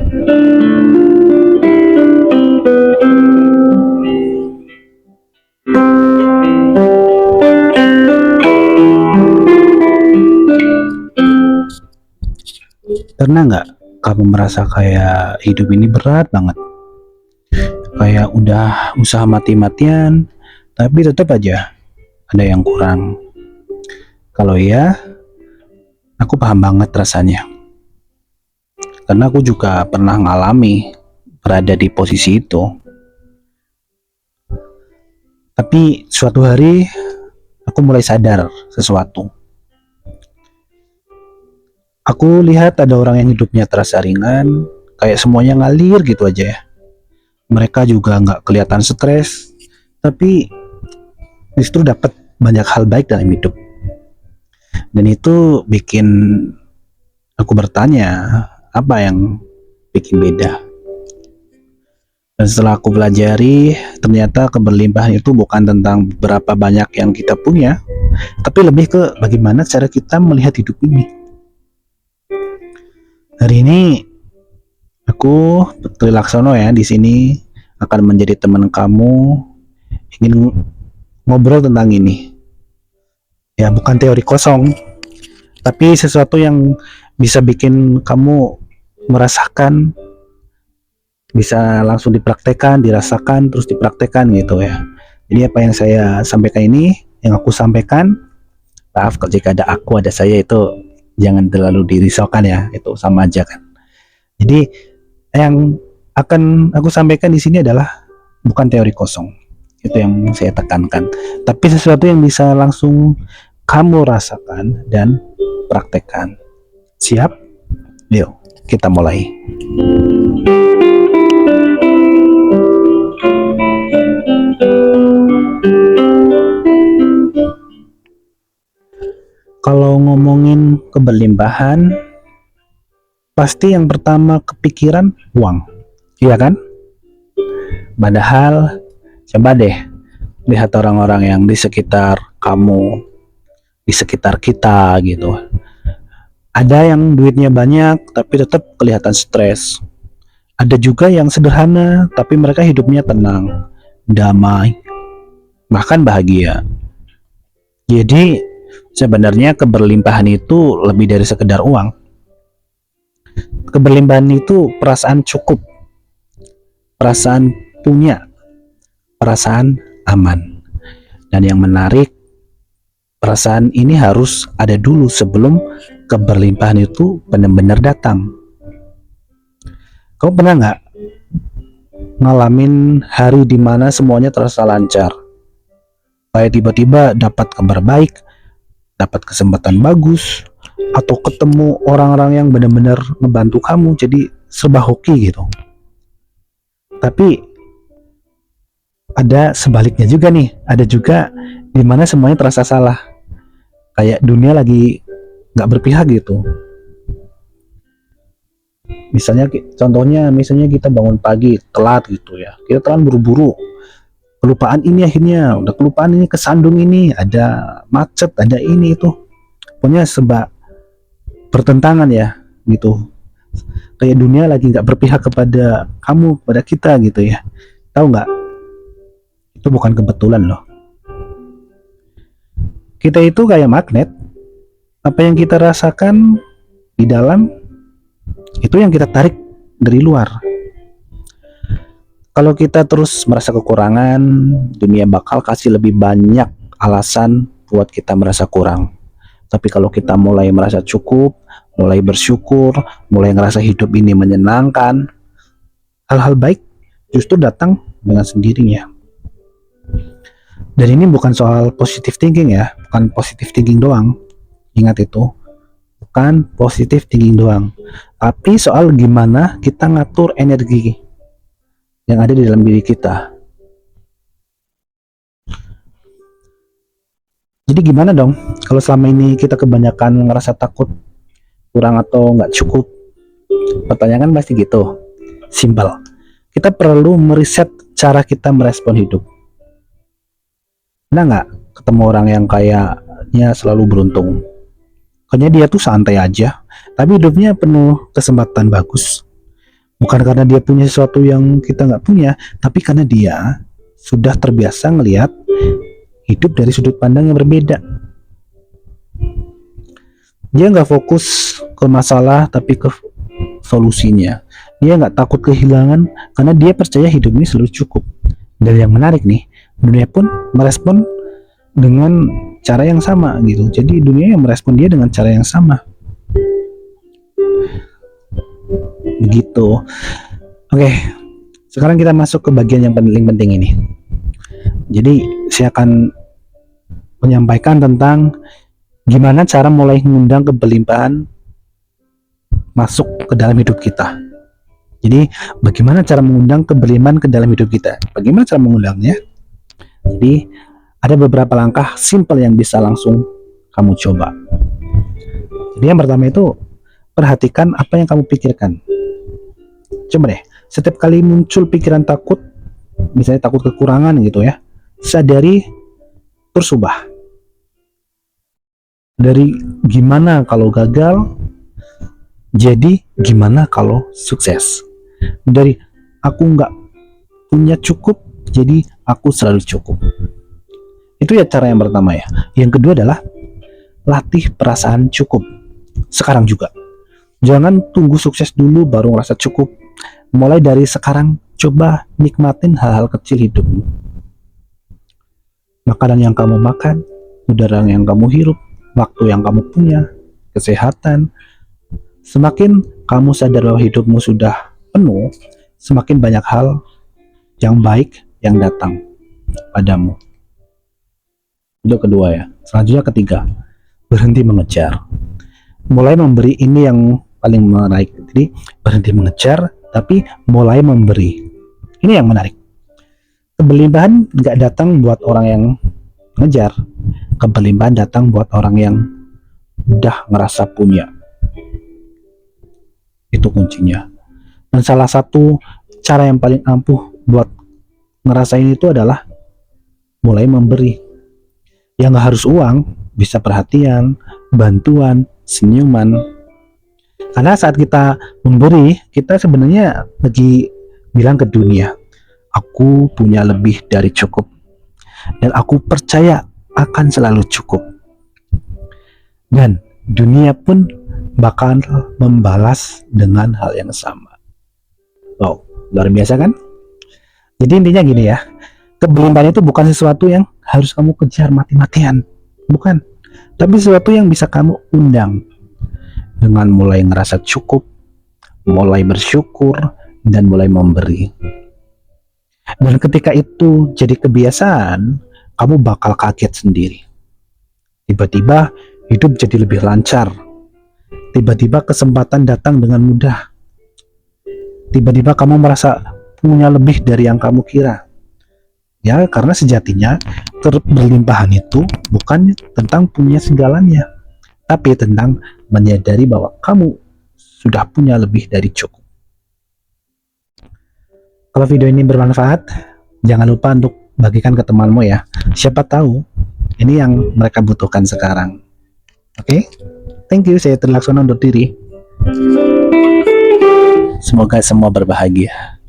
Pernah nggak kamu merasa kayak hidup ini berat banget? Kayak udah usaha mati-matian, tapi tetap aja ada yang kurang. Kalau iya, aku paham banget rasanya. Karena aku juga pernah ngalami berada di posisi itu. Tapi suatu hari aku mulai sadar sesuatu. Aku lihat ada orang yang hidupnya terasa ringan, kayak semuanya ngalir gitu aja ya. Mereka juga nggak kelihatan stres, tapi justru dapat banyak hal baik dalam hidup. Dan itu bikin aku bertanya, apa yang bikin beda? Dan setelah aku pelajari, ternyata keberlimpahan itu bukan tentang berapa banyak yang kita punya, tapi lebih ke bagaimana cara kita melihat hidup ini. Hari ini aku Putri Laksono ya di sini akan menjadi teman kamu, ingin ngobrol tentang ini. Ya bukan teori kosong, tapi sesuatu yang bisa bikin kamu merasakan, bisa langsung dipraktekkan, dirasakan, terus dipraktekkan gitu ya. Jadi apa yang saya sampaikan ini, yang aku sampaikan, maaf kalau jika ada aku, ada saya, itu jangan terlalu dirisaukan ya, itu sama aja kan. Jadi yang akan aku sampaikan di sini adalah bukan teori kosong, itu yang saya tekankan, tapi sesuatu yang bisa langsung kamu rasakan dan praktekkan. Siap? Yuk kita mulai. Kalau ngomongin keberlimpahan, pasti yang pertama kepikiran uang, iya kan? Padahal coba deh lihat orang-orang yang di sekitar kamu, di sekitar kita gitu. Ada yang duitnya banyak tapi tetap kelihatan stres. Ada juga yang sederhana tapi mereka hidupnya tenang, damai, bahkan bahagia. Jadi sebenarnya keberlimpahan itu lebih dari sekedar uang. Keberlimpahan itu perasaan cukup, perasaan punya, perasaan aman. Dan yang menarik, perasaan ini harus ada dulu sebelum keberlimpahan itu benar-benar datang. Kau pernah nggak ngalamin hari dimana semuanya terasa lancar? Kayak tiba-tiba dapat kabar baik, dapat kesempatan bagus, atau ketemu orang-orang yang benar-benar ngebantu kamu, jadi serba hoki gitu. Tapi ada sebaliknya juga nih, ada juga dimana semuanya terasa salah, kayak dunia lagi nggak berpihak gitu. Contohnya kita bangun pagi telat gitu ya, kita telat buru-buru, kelupaan ini, akhirnya udah kelupaan ini, kesandung ini, ada macet, ada ini itu, pokoknya serba bertentangan ya gitu. Kayak dunia lagi nggak berpihak kepada kamu, kepada kita gitu ya. Tahu nggak? Itu bukan kebetulan loh. Kita itu kayak magnet. Apa yang kita rasakan di dalam, itu yang kita tarik dari luar. Kalau kita terus merasa kekurangan, dunia bakal kasih lebih banyak alasan buat kita merasa kurang. Tapi kalau kita mulai merasa cukup, mulai bersyukur, mulai ngerasa hidup ini menyenangkan, hal-hal baik justru datang dengan sendirinya. Dan ini bukan soal positive thinking ya, bukan positive thinking doang. Ingat itu, bukan positive thinking doang, tapi soal gimana kita ngatur energi yang ada di dalam diri kita. Jadi gimana dong kalau selama ini kita kebanyakan ngerasa takut, kurang atau nggak cukup? Pertanyaan pasti gitu, simpel. Kita perlu meriset cara kita merespon hidup. Pernah nggak ketemu orang yang kayaknya selalu beruntung? Kayaknya dia tuh santai aja, tapi hidupnya penuh kesempatan bagus. Bukan karena dia punya sesuatu yang kita nggak punya, tapi karena dia sudah terbiasa ngelihat hidup dari sudut pandang yang berbeda. Dia nggak fokus ke masalah, tapi ke solusinya. Dia nggak takut kehilangan, karena dia percaya hidup ini selalu cukup. Dan yang menarik nih, dunia pun merespon dengan cara yang sama gitu. Jadi dunia yang merespon dia dengan cara yang sama. Begitu. Oke, sekarang kita masuk ke bagian yang paling penting ini. Jadi saya akan menyampaikan tentang gimana cara mulai mengundang kebelimpahan masuk ke dalam hidup kita. Jadi bagaimana cara mengundang kebelimpahan ke dalam hidup kita? Bagaimana cara mengundangnya? Jadi ada beberapa langkah simpel yang bisa langsung kamu coba. Jadi yang pertama itu, perhatikan apa yang kamu pikirkan. Coba deh, setiap kali muncul pikiran takut, misalnya takut kekurangan gitu ya, sadari terus ubah. Dari gimana kalau gagal, jadi gimana kalau sukses. Dari aku nggak punya cukup, jadi aku selalu cukup. Itu ya cara yang pertama ya. Yang kedua adalah latih perasaan cukup sekarang juga. Jangan tunggu sukses dulu baru ngerasa cukup. Mulai dari sekarang, coba nikmatin hal-hal kecil hidupmu. Makanan yang kamu makan, udara yang kamu hirup, waktu yang kamu punya, kesehatan. Semakin kamu sadar bahwa hidupmu sudah penuh, semakin banyak hal yang baik yang datang padamu. Itu kedua ya. Selanjutnya ketiga, berhenti mengejar. Mulai memberi, ini yang paling menarik. Jadi berhenti mengejar, tapi mulai memberi. Ini yang menarik. Kebelimpahan nggak datang buat orang yang ngejar. Kebelimpahan datang buat orang yang udah ngerasa punya. Itu kuncinya. Dan salah satu cara yang paling ampuh buat ngerasain itu adalah mulai memberi. Yang gak harus uang, bisa perhatian, bantuan, senyuman. Karena saat kita memberi, kita sebenarnya lagi bilang ke dunia, aku punya lebih dari cukup. Dan aku percaya akan selalu cukup. Dan dunia pun bakal membalas dengan hal yang sama. Wow, luar biasa kan? Jadi intinya gini ya, kebelimpahan itu bukan sesuatu yang harus kamu kejar mati-matian, bukan, tapi sesuatu yang bisa kamu undang dengan mulai ngerasa cukup, mulai bersyukur, dan mulai memberi. Dan ketika itu jadi kebiasaan, kamu bakal kaget sendiri. Tiba-tiba hidup jadi lebih lancar. Tiba-tiba kesempatan datang dengan mudah. Tiba-tiba kamu merasa punya lebih dari yang kamu kira. Ya, karena sejatinya keberlimpahan itu bukan tentang punya segalanya, tapi tentang menyadari bahwa kamu sudah punya lebih dari cukup. Kalau video ini bermanfaat, jangan lupa untuk bagikan ke temanmu ya. Siapa tahu ini yang mereka butuhkan sekarang. Oke? Thank you, saya Trilaksono undur diri. Semoga semua berbahagia.